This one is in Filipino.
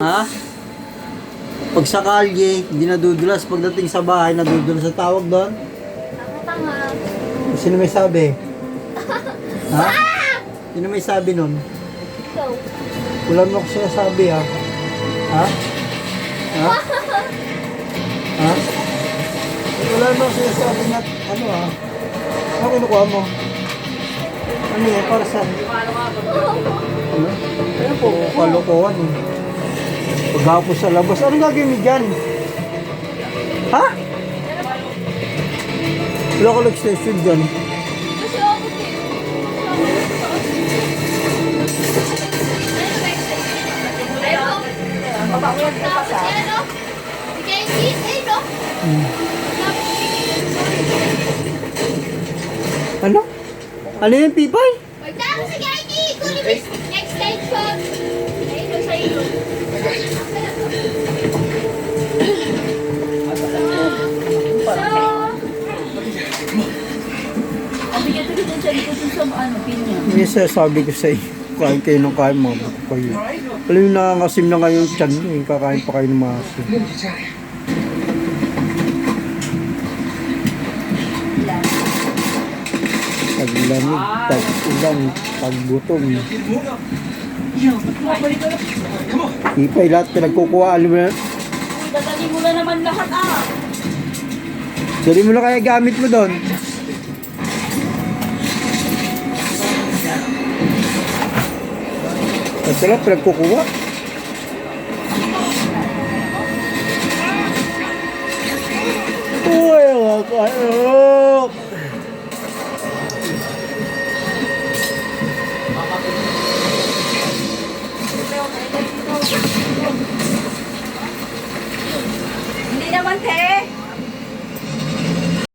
Ha? Pag sa kalye, hindi nadudulas. Pagdating sa bahay, nadudulas sa tawag doon. Tanga. Sino may sabi? Ha? Sino may sabi nun? Ikaw. Wala mo ako sinasabi ha? Ha? Ha? Ha? Wala mo ako sinasabi na ano ha? Ano kinukuha mo? Ano yan? Para saan? Ano? Ano po? Kalokohan eh. Paghapos sa labas. Anong gagawin mo dyan? Ha? Wala ko nag-station dyan. Kasi ako din. Tapos yan o. Bigay yung eh no. Ano? Ano yung pipay? Tapos si Gaigi. Kunin mo yung extension. Ayun o sa iyo. Yung sabi ko sa iyo, kain kayo ng kain mga buko kayo. Alam yung nakakasim na kayo yung tiyan nyo, yung kakain pa kayo ng mga asin. Tag-lamig, tag-ulan, tag-gutom. Ipay lahat pinagkukuha, alam mo na. Dadali mo na naman lahat Dali mo na kaya gamit mo doon. At sila pinagkukuha. Uy, mga kayo. Hindi naman, te.